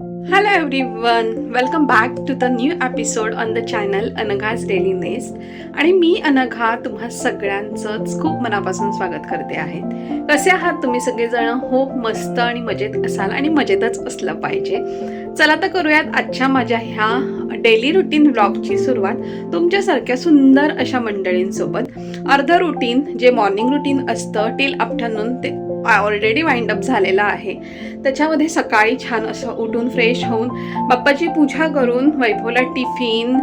Hello everyone, welcome back to the new episode on the channel अनघा's Daily Nest. आणि मी अनघा तुम्हा सगळ्यांचंच खूप मनापासून स्वागत करते आहे. कसे आहात तुम्ही सगळेजण? होप मस्त आणि मजेत असाल आणि मजेतच असलं पाहिजे. चला तर करूयात आजच्या माझ्या ह्या डेली रुटीन व्लॉगची सुरुवात तुमच्यासारख्या सुंदर अशा मंडळींसोबत. अर्ध रुटीन जे मॉर्निंग रुटीन असतं टिल आफ्टरनून ते ऑलरेडी वाइंड अप झालेला आहे. त्याच्यामध्ये सकाळी छान असं उठून फ्रेश होऊन बाप्पाची पूजा करून वैभवला टिफिन,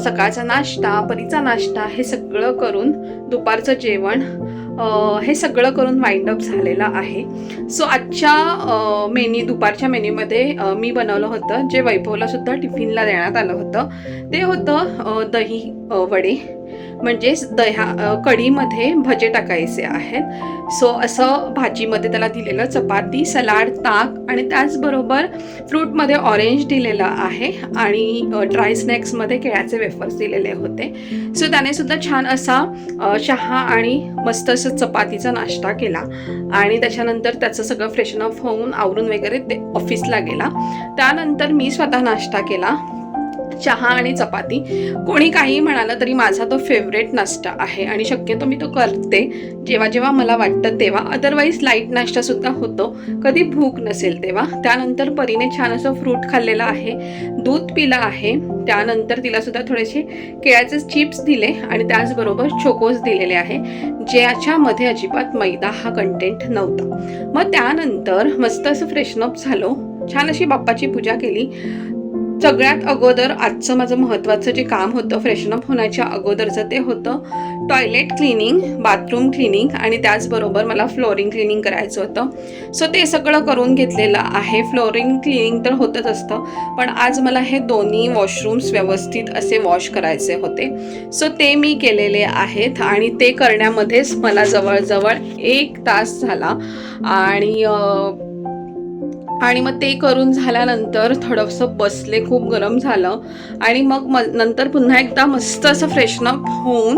सकाळचा नाश्ता, परीचा नाश्ता हे सगळं करून दुपारचं जेवण हे सगळं करून वाइंड अप झालेलं आहे. सो आजच्या दुपारच्या मेन्यूमध्ये मी बनवलं होतं जे वैभवला सुद्धा टिफिनला देण्यात आलं होतं. ते होतं दही वडे, म्हणजेच कढीमध्ये भजे टाकायचे आहेत. सो असं भाजीमध्ये त्याला दिलेलं चपाती, सलाड, ताक आणि त्याचबरोबर फ्रूटमध्ये ऑरेंज दिलेलं आहे आणि ड्राय स्नॅक्समध्ये केळ्याचे वेफर्स दिलेले होते. सो त्याने सुद्धा छान असा चहा आणि मस्त असं चपातीचा नाश्ता केला आणि त्याच्यानंतर त्याचं सगळं फ्रेशन अप होऊन आवरून वगैरे ते ऑफिसला गेला. त्यानंतर मी स्वतः नाश्ता केला, चहा आणि चपाती. कोणी काही म्हणालं तरी माझा तो फेवरेट नाश्ता आहे आणि शक्यतो मी तो करते जेव्हा जेव्हा मला वाटतं तेव्हा. अदरवाईज लाईट नाश्तासुद्धा होतो कधी भूक नसेल तेव्हा. त्यानंतर परीने छान असं फ्रूट खाल्लेलं आहे, दूध पिलं आहे. त्यानंतर तिला सुद्धा थोडेसे केळ्याचे चिप्स दिले आणि त्याचबरोबर चोकोस दिलेले आहे ज्याच्यामध्ये अजिबात मैदा हा कंटेंट नव्हता. मग त्यानंतर मस्त असं फ्रेशनअप झालो, छान अशी बाप्पाची पूजा केली. सगळ्यात अगोदर आजचं माझं महत्त्वाचं जे काम होतं फ्रेशनअप होण्याच्या अगोदरचं ते होतं टॉयलेट क्लिनिंग, बाथरूम क्लिनिंग आणि त्याचबरोबर मला फ्लोरिंग क्लिनिंग करायचं होतं. सो ते सगळं करून घेतलेलं आहे. फ्लोरिंग क्लिनिंग तर होतच असतं, पण आज मला हे दोन्ही वॉशरूम्स व्यवस्थित असे वॉश करायचे होते. सो ते मी केलेले आहेत आणि ते करण्यामध्येच मला जवळजवळ 1 तास झाला आणि मग ते करून झाल्यानंतर थोडंसं बसले, खूप गरम झालं आणि मग नंतर पुन्हा एकदा मस्त असं फ्रेशनअप होऊन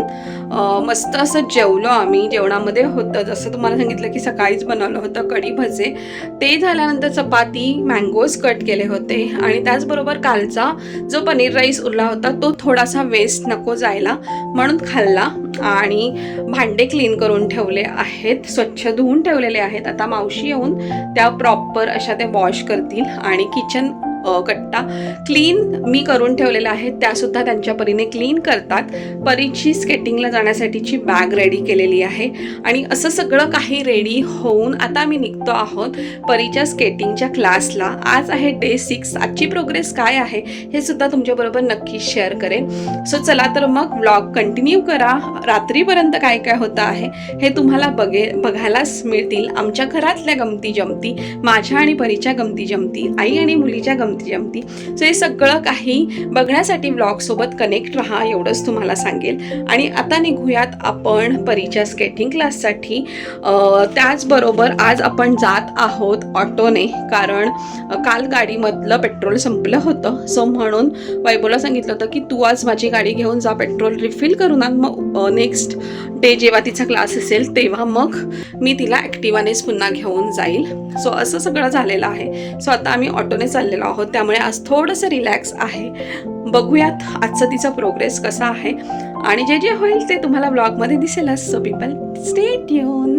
मस्त असं जेवलो आम्ही. जेवणामध्ये होतं जसं तुम्हाला सांगितलं की सकाळीच बनवलं होतं कढी भजे. ते झाल्यानंतर चपाती, मँगोज कट केले होते आणि त्याचबरोबर कालचा जो पनीर राईस उरला होता तो थोडासा वेस्ट नको जायला म्हणून खाल्ला. आणि भांडे क्लीन करून ठेवले आहेत, स्वच्छ धुवून ठेवलेले आहेत. आता मावशी येऊन त्या प्रॉपर अशा ते वॉश करतील आणि किचन कट्टा क्लीन मी करून ठेवलेला आहे, त्यासुद्धा त्यांच्या परीने क्लीन करतात. परीची स्केटिंगला जाण्यासाठीची बॅग रेडी केलेली आहे आणि असं सगळं काही रेडी होऊन आता मी निघतो आहोत परीच्या स्केटिंगच्या क्लासला. आज आहे डे 6. आजची प्रोग्रेस काय आहे हे सुद्धा तुमच्याबरोबर नक्की शेअर करेन. सो चला तर मग व्लॉग कंटिन्यू करा. रात्रीपर्यंत काय काय होतं आहे हे तुम्हाला बघायलाच मिळतील. आमच्या घरातल्या गमती जमती, माझ्या आणि परीच्या गमती जमती, आई आणि मुलीच्या गमती जमती. सो हे सगळं काही बघण्यासाठी व्लॉगसोबत कनेक्ट राहा एवढंच तुम्हाला सांगेल. आणि आता निघूयात आपण परीच्या स्केटिंग क्लाससाठी. त्याचबरोबर आज आपण जात आहोत ऑटोने, कारण काल गाडीमधलं पेट्रोल संपलं होतं. सो म्हणून वैभवला सांगितलं होतं की तू आज माझी गाडी घेऊन जा, पेट्रोल रिफिल करून आण. मग नेक्स्ट डे जेव्हा तिचा क्लास असेल तेव्हा मग मी तिला ॲक्टिवानेच पुन्हा घेऊन जाईल. सो असं सगळं झालेलं आहे. सो आता आम्ही ऑटोने चाललेलो आहोत, त्यामुळे आज थोडंसं रिलॅक्स आहे. बघूयात आजचा तिचा प्रोग्रेस कसा आहे आणि जे जे होईल ते तुम्हाला व्लॉगमध्ये दिसेलच. So people stay tune.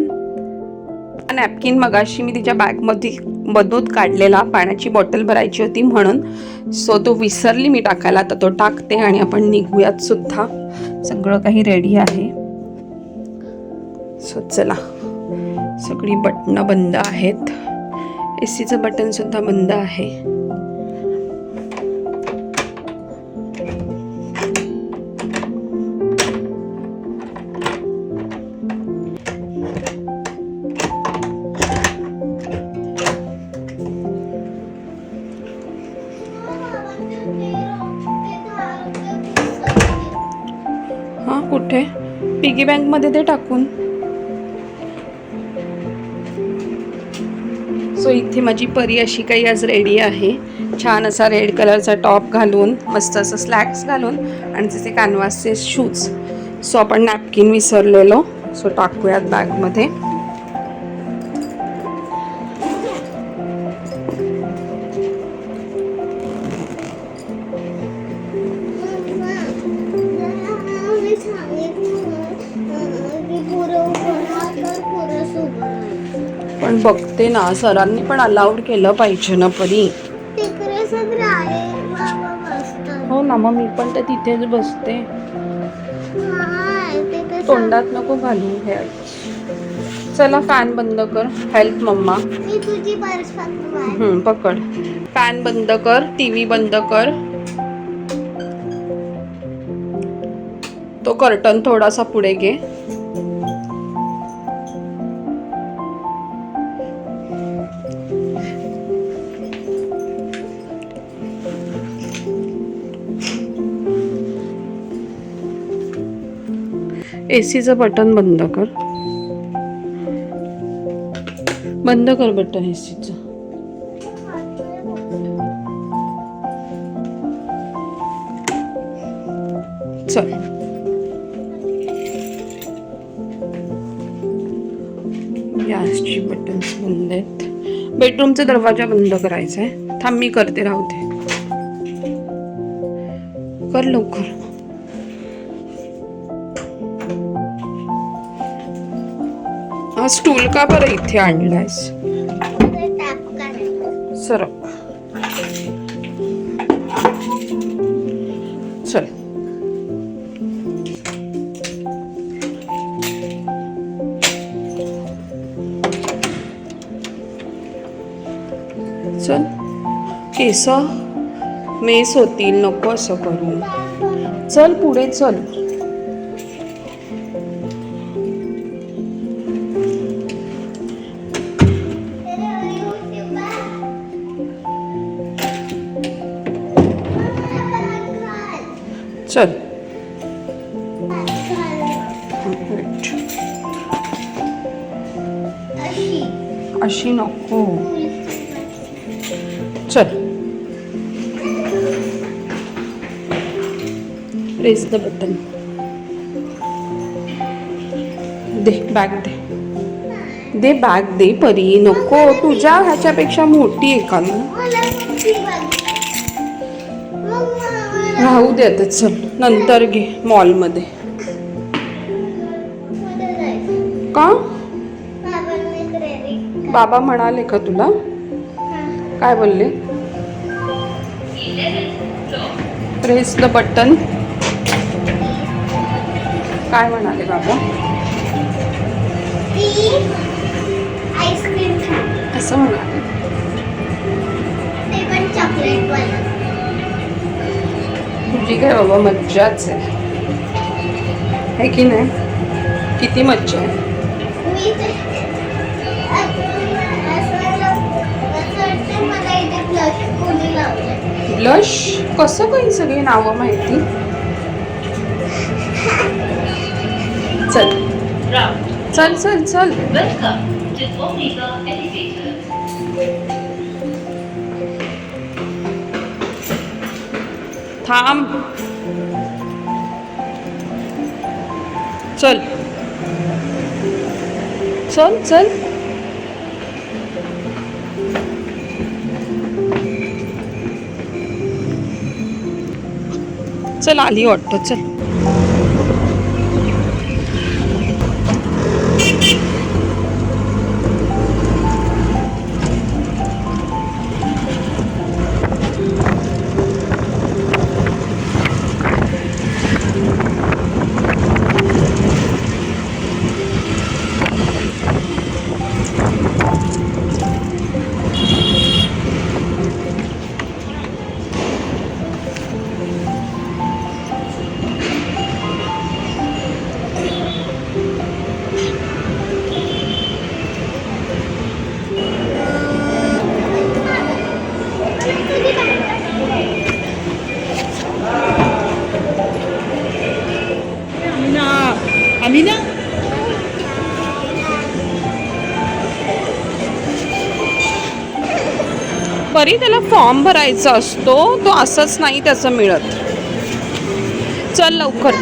Napkin मगाशी मी तिच्या बॅगमधून काढलेला, पाण्याची बॉटल भरायची होती म्हणून. सो तो विसरली मी टाकायला, तर तो टाकते आणि आपण निघूयात सुद्धा. सगळं काही रेडी आहे. सो चला, सगळी बटणं बंद आहेत, एसीचं बटन सुद्धा बंद आहे. हां, कुठे? पिगी बँकमध्ये ते टाकून. सो इथे माझी परी अशी काही आज रेडी आहे, छान असा रेड कलरचा टॉप घालून, मस्त असं स्लॅक्स घालून आणि तिचे कॅनव्हासचे शूज. सो आपण नॅपकिन विसरलेलो, सो टाकूयात बॅगमध्ये. बघते ना, सरांनी पण अलाउड केलं पाहिजे ना परी. तिकडे सगळे आहे बाबा बसतात. हो ना, मग मी पण तर तिथेच बसते. नाही, तिथे तोंडात नको घालू हे. चला फॅन बंद कर. Help mamma. मी तुझी पर्स पकडू. पकड. फॅन बंद कर, टीव्ही बंद कर. तो कर्टन थोडासा पुढे घे. एसीचं बटन बंद कर. बंद कर बटन एसीचं. चल. गॅसची बटन्स बंद आहेत. बेडरूमचा दरवाजा बंद करायचा आहे. थांब मी करते, राहू दे. कर लवकर. हा स्टूल का बरं इथे आणलायस? सरक. चल. चल. केस मेस होतील, नको असं करू. चल पुढे चल. चल. अशी नको. चल. Press the button. दे बॅग दे. दे बॅग दे परी. नको, तुझ्या ह्याच्यापेक्षा मोठी आहे का ना? राहू दे आता. चल नंतर घे मॉलमध्ये. का? बाबा म्हणाले का तुला? काय बोलले? Press the button. काय म्हणाले बाबा? आईस्क्रीम असं म्हणाले. ते पण चॉकलेट वाला. तुझी काय बाबा मज्जाच आहे की नाही? किती मज्जा आहे. ब्लश कसं काही सगळी नावं माहिती. चल चल चल चल. थांब. चल चल चल. चल आली ऑटो. चल. अमीना परी त्याला फॉर्म भरायचा असतो, तो असंच नाही त्याचं मिळत. चल लवकर.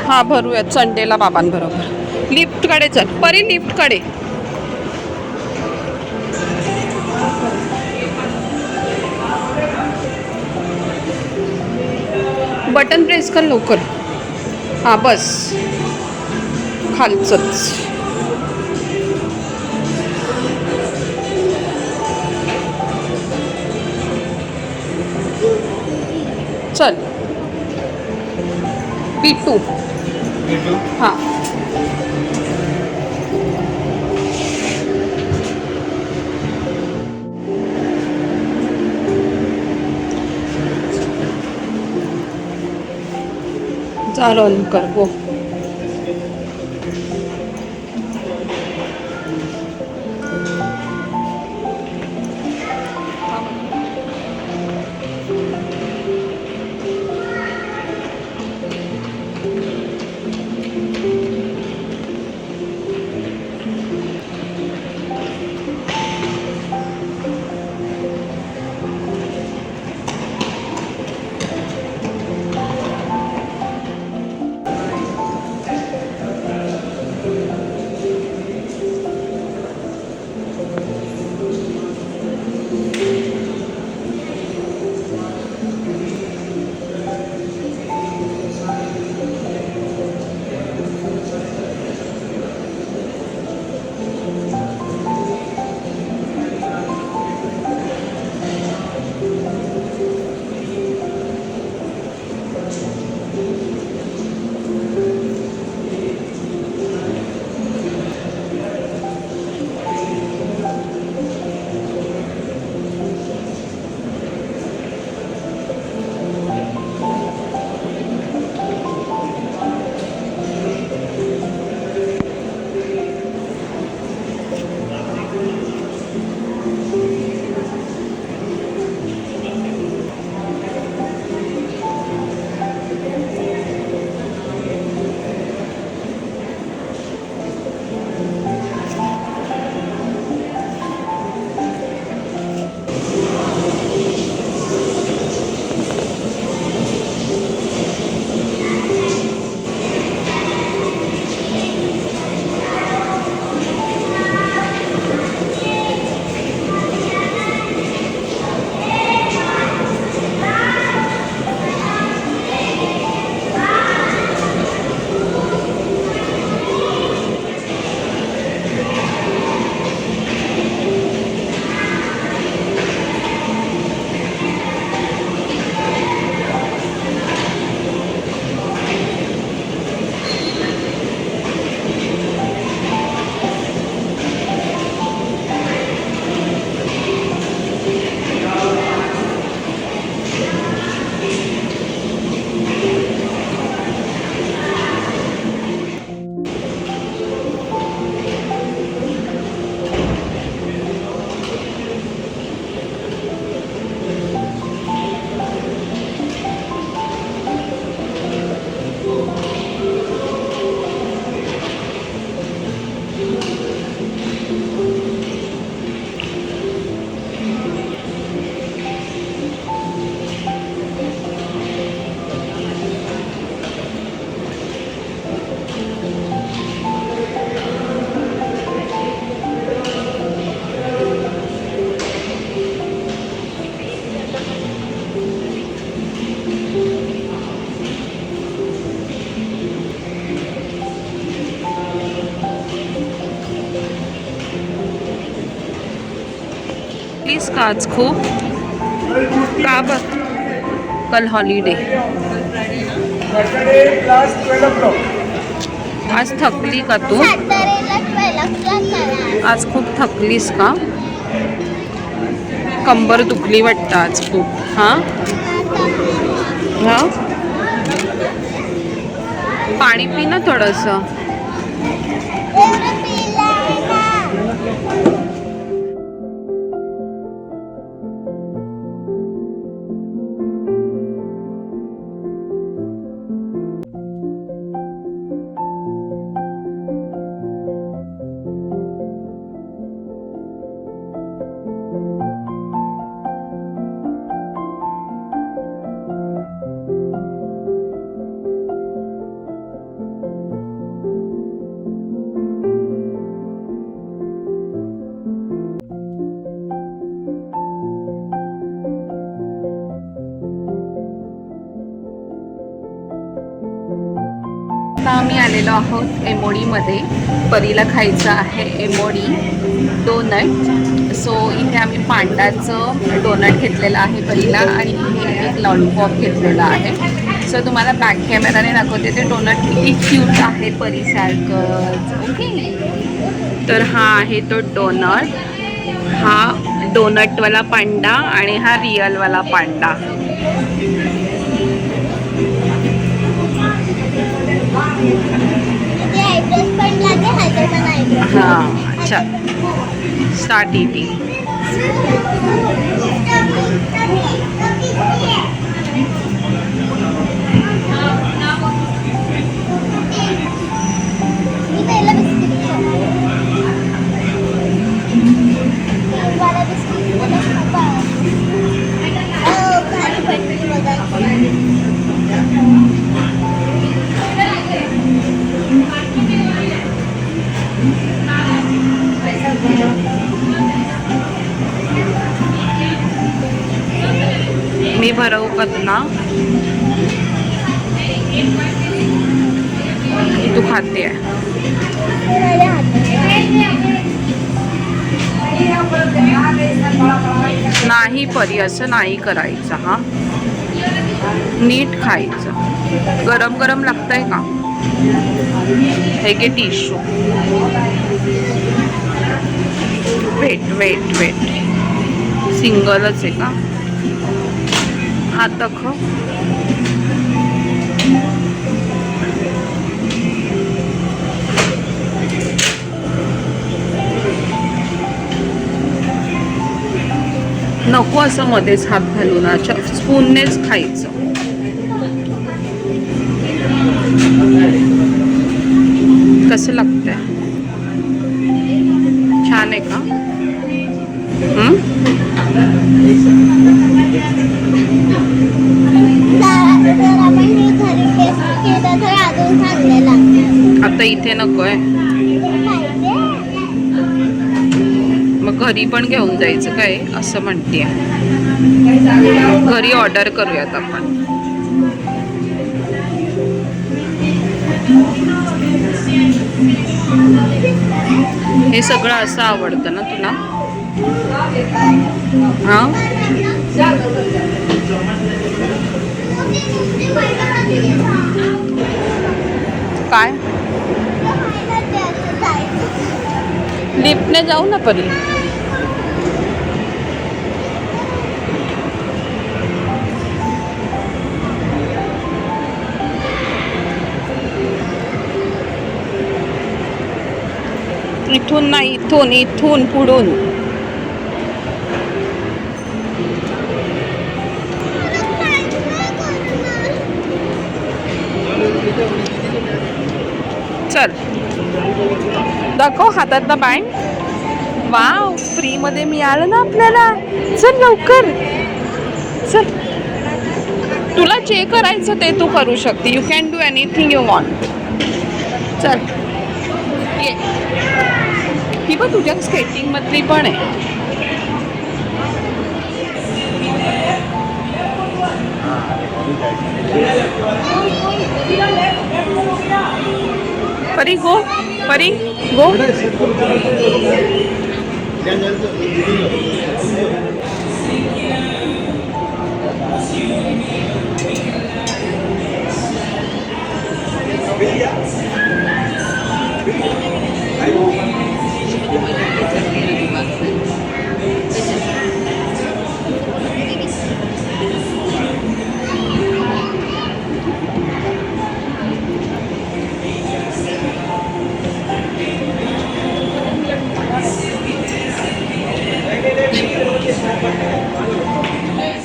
हा भरूयात संडेला बाबांबरोबर. लिफ्टकडे चल परी, लिफ्टकडे. बटन प्रेस कर लवकर. हा बस. खालचंच. चल पिटू. हां चालून कर गो. प्लीज का आज खूप का बघ कल हॉलिडे. आज थकली का तू? आज खूप थकलीस का? कंबर दुखली वाटतं आज खूप. हां हां पाणी पी ना थोडंसं. आलेलो आहोत एमओडीमध्ये. परीला खायचं आहे एमओडी डोनट. सो इथे आम्ही पांडाचं डोनट घेतलेलं आहे परीला आणि इथे एक लॉलीपॉप घेतलेला आहे. सो तुम्हाला बॅक कॅमेराने दाखवते ते डोनट किती क्यूट आहे परीसारखंच. ओके, तर हा आहे तो डोनट. हा डोनटवाला पांडा आणि हा रिअलवाला पांडा. हां, अच्छा. Start eating. मी भरवू ना, तू खाते आहे. नाही परी, असं नाही करायचं. हा, नीट खायचं. गरम गरम लागतंय का? हे घे टिश्यू. वेट वेट वेट, सिंगलच आहे का? हात दाखव. नको असं मध्येच हात घालून, अच्छा स्पूननेच खायचं. कसं लागतंय? छान आहे का? आता इथे नकोय, मग घरी पण घेऊन जायचं काय असं म्हणते. घरी ऑर्डर करूयात आपण. हे सगळं असं आवडतं ना तुला? हा, काय लिफ्टने जाऊ ना परी. इथून नाही, इथून इथून पुढून. चल दाखव हातातला बँड. वाव, फ्री मध्ये मिळालं ना आपल्याला. चल लवकर चल. तुला जे करायचं ते तू करू शकते. You can do anything you want. चल ये. ही पण तुझ्या स्केटिंग मधली पण आहे. परी गो, परी गो.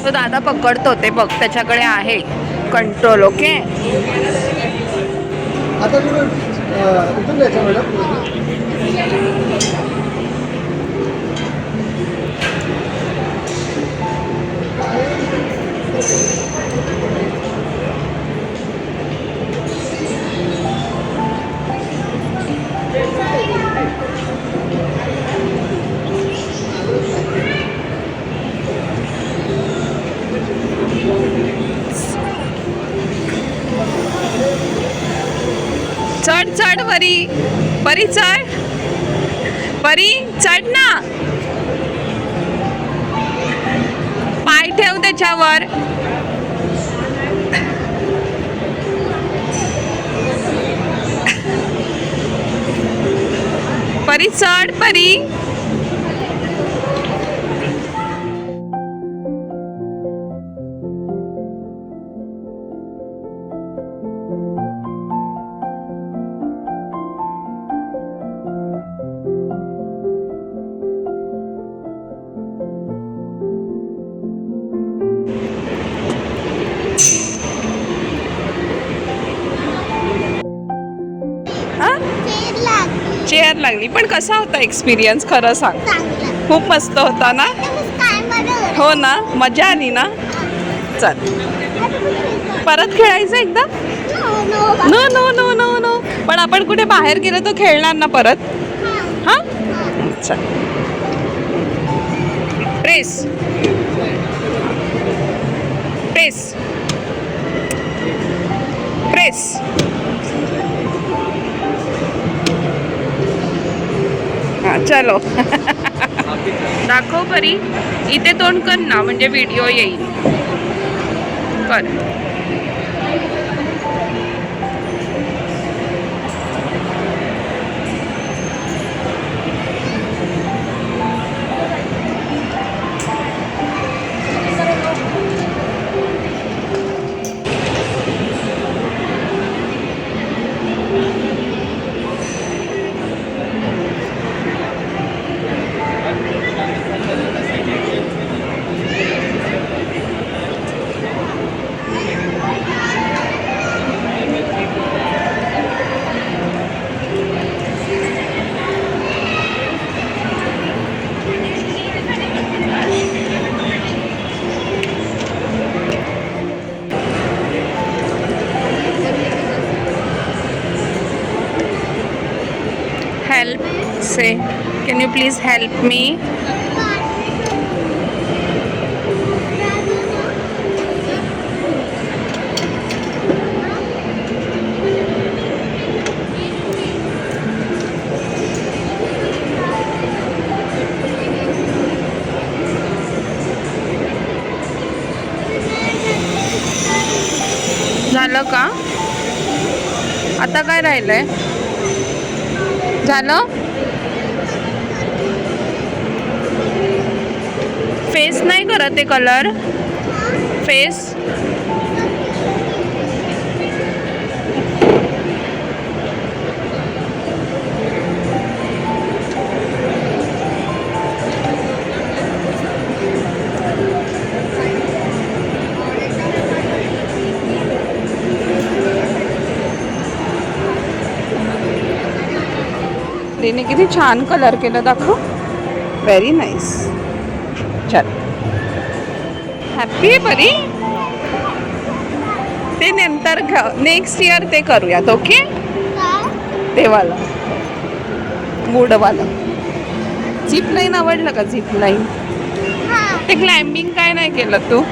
तो दादा पकडतो ते बघ, त्याच्याकडे आहे कंट्रोल. ओके, आता इथून द्यायचं मॅडम. चढ परी चढ, परी चढ ना, पाय ठेव त्याच्यावर. परी चढ परी. चेर लागली. चेअर लागली, पण कसा होता एक्सपिरियन्स खरं सांग. चांगलं. खूप मस्त होता ना. ते मग काय बरं. हो ना, मजा आली ना. चल परत खेळायचं एकदा. No, no. No no no no no, पण आपण कुठे बाहेर गेलो तर खेळणार ना परत. हा. हा चल. Press press press. हा चलो. दाखव परी, इथे तोंड कर ना, म्हणजे व्हिडिओ येईल. कर. Help, say, can you please help me? झालं का? आता काय राहिलंय? झालं? फेस नाही करत आहे कलर. फेस तिने किती छान कलर केलं, दाखव. Very nice. चल, हॅपी आहे परी. ते नंतर नेक्स्ट इयर ते करूयात. ओके, तेवाला गुडवाला. झिप लाईन आवडलं का? Zip line. ते क्लाइम्बिंग काय नाही केलं तू?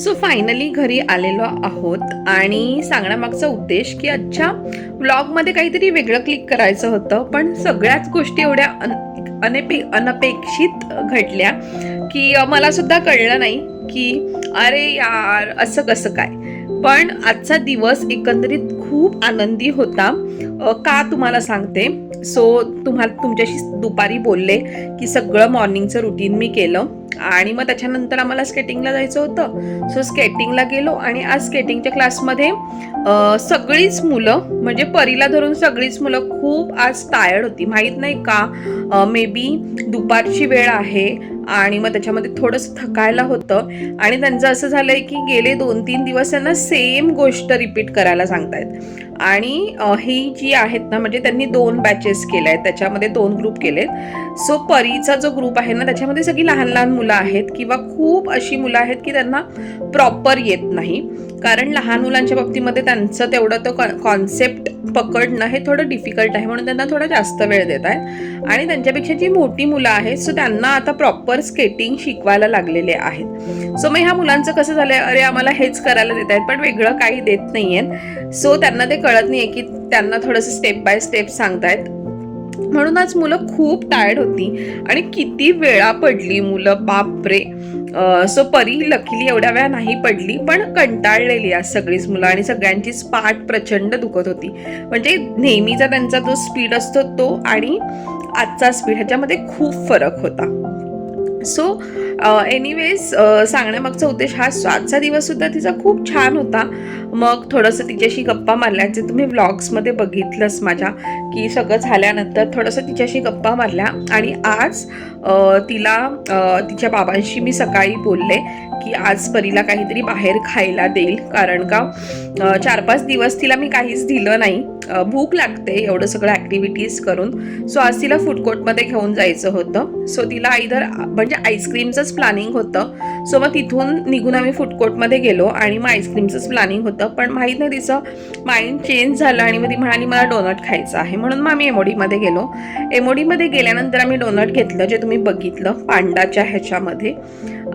सो फायनली घरी आलेलो आहोत आणि सांगण्यामागचा उद्देश की आजच्या व्लॉगमध्ये काहीतरी वेगळं क्लिक करायचं होतं, पण सगळ्याच गोष्टी एवढ्या अनपेक्षित घडल्या की मला सुद्धा कळलं नाही की अरे यार असं कसं काय. पण आजचा दिवस एकंदरीत खूप आनंदी होता. का तुम्हाला सांगते. सो तुमच्याशी दुपारी बोलले की सगळं मॉर्निंगचं रुटीन मी केलं आणि मग त्याच्यानंतर आम्हाला स्केटिंगला जायचं होतं. सो स्केटिंगला गेलो आणि आज स्केटिंगच्या क्लासमध्ये सगळीच मुलं म्हणजे परीला धरून सगळीच मुलं खूप आज टायर्ड होती. माहीत नाही का, मे बी दुपारची वेळ आहे आणि मग त्याच्यामध्ये थोडंसं थकायला होतं आणि त्यांचं असं झालंय की गेले 2-3 दिवस त्यांना सेम गोष्ट रिपीट करायला सांगतायत. आणि ही जी आहेत ना, म्हणजे त्यांनी 2 बॅचेस केल्या आहेत, त्याच्यामध्ये 2 ग्रुप केलेत. सो परीचा जो ग्रुप आहे ना त्याच्यामध्ये सगळी लहान लहान मुलं आहेत किंवा खूप अशी मुलं आहेत की त्यांना प्रॉपर येत नाही, कारण लहान मुलांच्या बाबतीमध्ये त्यांचं तेवढं तो कॉन्सेप्ट पकडणं हे थोडं डिफिकल्ट आहे, म्हणून त्यांना थोडा जास्त वेळ देत आहेत. आणि त्यांच्यापेक्षा जी मोठी मुलं आहेत सो त्यांना आता प्रॉपर स्केटिंग शिकवायला लागलेले आहेत. सो मग ह्या मुलांचं कसं झालंय, अरे आम्हाला हेच करायला देत आहेत पण वेगळं काही देत नाहीये. सो त्यांना ते कळत नाहीये की त्यांना थोडंसं स्टेप बाय स्टेप सांगतायत, म्हणून आज मुलं खूप टायर्ड होती आणि किती वेळा पडली मुलं, बापरे. सो परी लकीली एवढ्या वेळा नाही पडली, पण कंटाळलेली आज सगळीच मुलं आणि सगळ्यांचीच पाठ प्रचंड दुखत होती. म्हणजे नेहमीचा त्यांचा जो स्पीड असतो तो आणि आजचा स्पीड ह्याच्यामध्ये खूप फरक होता. सो एनिवेज सांगण्यामागचा उद्देश हा, आजचा दिवससुद्धा तिचा खूप छान होता. मग थोडंसं तिच्याशी गप्पा मारल्या, जे तुम्ही व्लॉग्समध्ये बघितलंच माझ्या, की सगळं झाल्यानंतर थोडंसं तिच्याशी गप्पा मारल्या. आणि आज तिला तिच्या बाबांशी मी सकाळी बोलले की आज परीला काहीतरी बाहेर खायला देईल, कारण का 4-5 दिवस तिला मी काहीच दिलं नाही. भूक लागते एवढं सगळं ॲक्टिव्हिटीज करून. सो आज तिला फूड कोर्टमध्ये घेऊन जायचं होतं. सो तिला आयदर म्हणजे आईस्क्रीमचंच प्लॅनिंग होतं. सो मग तिथून निघून आम्ही फूड कोर्टमध्ये गेलो आणि मग आईस्क्रीमचंच प्लॅनिंग होतं, पण माहीत नाही तिचं माइंड चेंज झालं आणि मग ती म्हणाली मला डोनट खायचं आहे, म्हणून मग आम्ही एमओडीमध्ये गेलो. एमओडीमध्ये गेल्यानंतर आम्ही डोनट घेतलं, जे तुम्ही बघितलं पांडाच्या ह्याच्यामध्ये.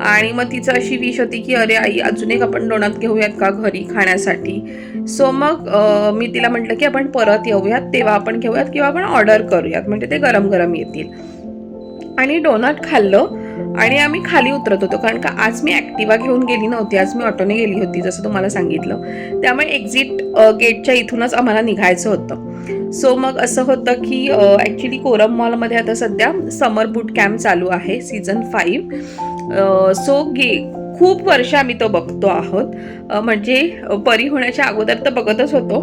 आणि मग तिचं अशी विश होती की अरे आई अजून एक आपण डोनट घेऊयात का घरी खाण्यासाठी. सो मग मी तिला म्हटलं की आपण परत येऊयात तेव्हा आपण घेऊयात किंवा आपण ऑर्डर करूयात, म्हणजे ते गरम गरम येतील. आणि डोनट खाल्लं आणि आम्ही खाली उतरत होतो, कारण का आज मी ॲक्टिवा घेऊन गेली नव्हती, आज मी ऑटोने गेली होती जसं तुम्हाला सांगितलं. त्यामुळे एक्झिट गेटच्या इथूनच आम्हाला निघायचं होतं. सो मग असं होतं की ॲक्च्युली कोरम मॉलमध्ये आता सध्या समर बूट कॅम्प चालू आहे, सीझन 5. सो खूप वर्ष आम्ही तो बघतो आहोत, म्हणजे परी होण्याच्या अगोदर तर बघतच होतो,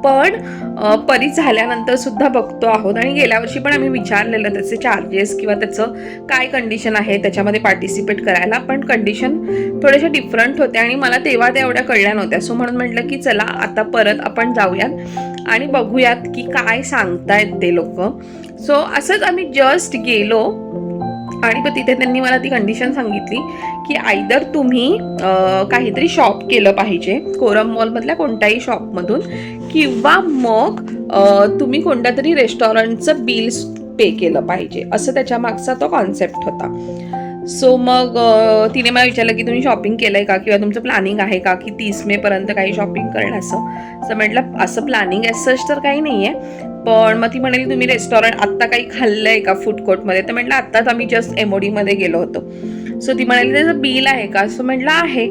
पण परी झाल्यानंतर सुद्धा बघतो आहोत. आणि गेल्या वर्षी पण आम्ही विचारलेलं त्याचे चार्जेस किंवा त्याचं काय कंडिशन आहे त्याच्यामध्ये पार्टिसिपेट करायला, पण कंडिशन थोड्याशा डिफरंट होत्या आणि मला तेव्हा त्या एवढ्या कळल्या नव्हत्या. सो म्हणून म्हटलं की चला आता परत आपण जाऊयात आणि बघूयात की काय सांगतायत ते लोक. सो असंच आम्ही जस्ट गेलो आणि मग तिथे त्यांनी मला ती कंडिशन सांगितली की आयदर तुम्ही काहीतरी शॉप केलं पाहिजे कोरम मॉलमधल्या कोणत्याही शॉपमधून, किंवा मग तुम्ही कोणत्या तरी रेस्टॉरंटचं बिल पे केलं पाहिजे, असं त्याच्या मागचा तो कॉन्सेप्ट होता. सो मग तिने मला विचारलं की तुम्ही शॉपिंग केलं आहे का, किंवा तुमचं प्लॅनिंग आहे का की 30 मेपर्यंत काही शॉपिंग करण्याचं. असं म्हटलं असं प्लॅनिंग सच तर काही नाही आहे, पण मग ती म्हणाली तुम्ही रेस्टॉरंट आत्ता काही खाल्लं आहे का फूड कोर्टमध्ये. तर म्हटलं आत्ताच आम्ही जस्ट एमओडीमध्ये गेलो होतो. सो ती म्हणाली त्याचं बिल आहे का. सो म्हटलं आहे,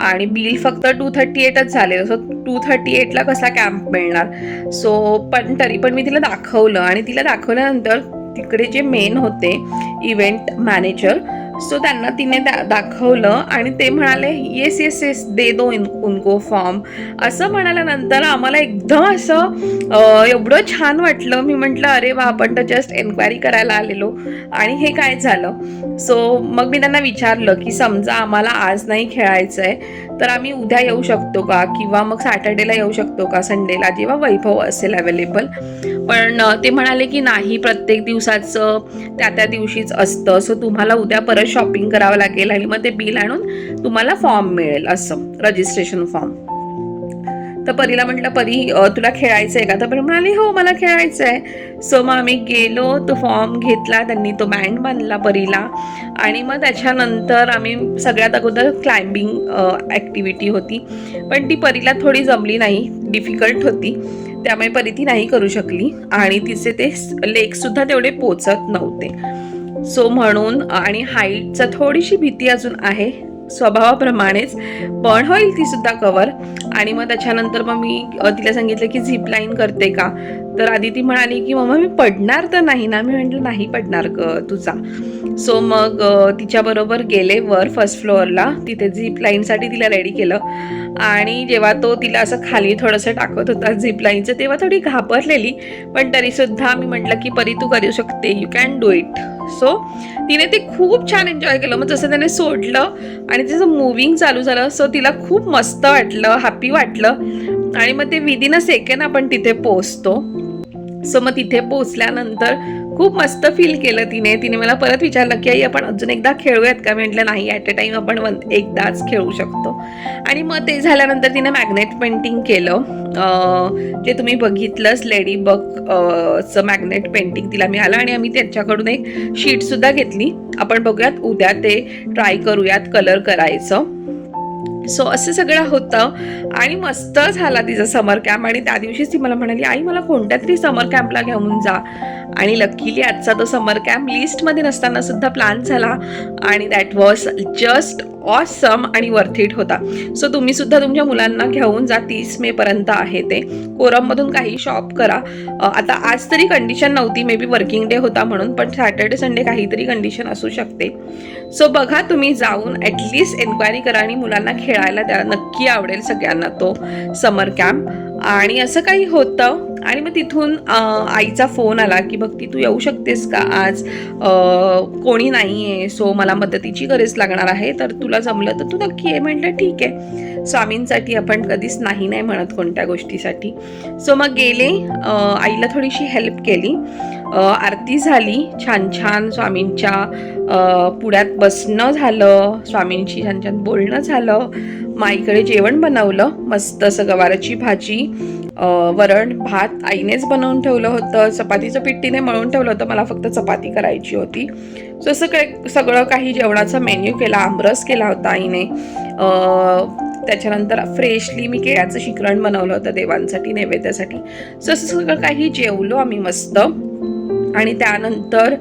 आणि बिल फक्त 238च झालेलं. सो 238ला कसा कॅम्प मिळणार. सो पण तरी पण मी तिला दाखवलं आणि तिला दाखवल्यानंतर तिकडे जे मेन होते इव्हेंट मॅनेजर, सो त्यांना तिने दाखवलं आणि ते म्हणाले येस येस येस दे दो उनको फॉर्म, असं म्हणाल्यानंतर आम्हाला एकदम असं एवढं छान वाटलं. मी म्हटलं अरे वा, आपण तर जस्ट एन्क्वायरी करायला आलेलो आणि हे काय झालं. सो मग मी त्यांना विचारलं की समजा आम्हाला आज नाही खेळायचं आहे तर आम्ही उद्या येऊ शकतो का, किंवा मग सॅटर्डेला येऊ शकतो का, संडेला जेव्हा वैभव असेल अवेलेबल. पण ते म्हणाले की नाही, प्रत्येक दिवसाचं त्या दिवशीच असतं. सो तुम्हाला उद्या परत शॉपिंग करावं लागेल आणि मग ते बिल आणून तुम्हाला फॉर्म मिळेल, असं रजिस्ट्रेशन फॉर्म. तर परीला म्हटलं परी तुला खेळायचं आहे का? तर परी म्हणाली हो मला खेळायचं आहे. सो मग आम्ही गेलो, तो फॉर्म घेतला, त्यांनी तो बँड बांधला परीला आणि मग त्याच्यानंतर आम्ही सगळ्यात अगोदर क्लाइम्बिंग ॲक्टिव्हिटी होती, पण ती परीला थोडी जमली नाही, डिफिकल्ट होती, त्यामुळे परी ती नाही करू शकली आणि तिचे ते लेगसुद्धा तेवढे पोचत नव्हते. सो म्हणून आणि हाईटचं थोडीशी भीती अजून आहे स्वभावाप्रमाणेच, पण होईल ती सुद्धा कवर. आणि मग त्याच्यानंतर मग मी तिला सांगितलं की झिप लाईन करते का? तर आधी ती म्हणाली की मम्मा मी पडणार तर नाही ना? मी म्हटलं नाही पडणार ग तुझा. सो मग तिच्याबरोबर गेले वर फर्स्ट फ्लोअरला, तिथे झिप लाईनसाठी तिला रेडी केलं आणि जेव्हा तो तिला असं खाली थोडंसं टाकत होता झिप लाईनचं तेव्हा थोडी घाबरलेली, पण तरीसुद्धा मी म्हटलं की परी तू करू शकते, you can do it. So तिने ते खूप छान एन्जॉय केलं. मग जसं त्याने सोडलं आणि तिचं मूव्हिंग चालू झालं, सो तिला खूप मस्त वाटलं, हॅपी वाटलं आणि मग ते विदिन अ सेकंड आपण तिथे पोहोचतो. सो मग तिथे पोहोचल्यानंतर खूप मस्त फील केलं तिने मला परत विचारलं की आई आपण अजून एकदा खेळूयात का? मी म्हटलं नाही, ॲट अ टाईम आपण एकदाच खेळू शकतो. आणि मग ते झाल्यानंतर तिने मॅग्नेट पेंटिंग केलं, जे तुम्ही बघितलंच लेडी बगचं मॅग्नेट पेंटिंग तिला मिळालं आणि आम्ही त्याच्याकडून एक शीटसुद्धा घेतली. आपण बघूयात उद्या ते ट्राय करूयात कलर करायचं. सो असं सगळं होतं आणि मस्त झाला तिचा समर कॅम्प. आणि त्या दिवशीच ती मला म्हणाली आई मला कोणत्या तरी समर कॅम्पला घेऊन जा. आणि लकीली आजचा तो समर कॅम्प लिस्टमध्ये नसताना सुद्धा प्लॅन झाला आणि दॅट वॉज जस्ट ऑसम आणि वर्थ इट होता. सो तुम्ही सुद्धा तुमच्या मुलांना घेऊन जा, 30 मे पर्यंत आहे ते. कोरममधून काही शॉप करा. आता आज तरी कंडिशन नव्हती, मे बी वर्किंग डे होता म्हणून, पण सॅटर्डे संडे काहीतरी कंडिशन असू शकते. सो बघा तुम्ही जाऊन ॲटलिस्ट एन्क्वायरी करा आणि मुलांना खेळायला द्या, नक्की आवडेल सगळ्यांना तो समर कॅम्प. आणि असं काही होतं आणि मग तिथून आईचा फोन आला की भक्ती तू येऊ शकतेस का आज? कोणी नाही आहे, सो मला मदतीची गरज लागणार आहे, तर तुला जमलं तर तू नक्की आहे. म्हटलं ठीक आहे, स्वामींसाठी आपण कधीच नाही नाही म्हणत कोणत्या गोष्टीसाठी. सो मग गेले, आईला थोडीशी हेल्प केली, आरती झाली, छान छान स्वामींच्या पुढ्यात बसणं झालं, स्वामींशी छान छान बोलणं झालं, माईकडे जेवण बनवलं, मस्त असं गवाराची भाजी, वरण भात आईनेच बनवून ठेवलं होतं, चपातीचं पिठीने मळून ठेवलं होतं, मला फक्त चपाती करायची होती. सो असं सगळं काही जेवणाचा मेन्यू केला, आमरस केला होता आईने. त्याच्यानंतर फ्रेशली मी केळ्याचं शिकरण बनवलं होतं देवांसाठी नैवेद्यासाठी. सो असं सगळं काही जेवलो आम्ही मस्त. आणि त्यानंतर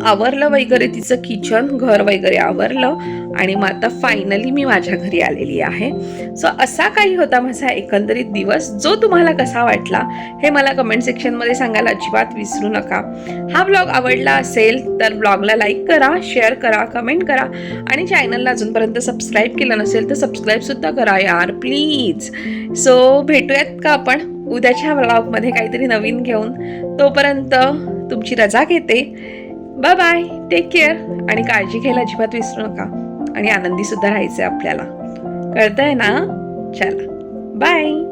आवरलं वगैरे तिचं किचन, घर वगैरे आवरलं आणि मग आता फायनली मी माझ्या घरी आलेली आहे. सो असा काही होता माझा एकंदरीत दिवस, जो तुम्हाला कसा वाटला हे मला कमेंट सेक्शनमध्ये सांगायला अजिबात विसरू नका. हा ब्लॉग आवडला असेल तर ब्लॉगला लाईक करा, शेअर करा, कमेंट करा आणि चॅनलला अजूनपर्यंत सबस्क्राईब केलं नसेल तर सबस्क्राईबसुद्धा करा यार प्लीज. सो भेटूयात का आपण उद्याच्या ब्लॉगमध्ये काहीतरी नवीन घेऊन. तोपर्यंत तुमची रजा घेते. बाय बाय, टेक केअर आणि काळजी घ्यायला अजिबात विसरू नका आणि आनंदी सुद्धा राहायचं आहे आपल्याला, कळतंय ना? चला बाय.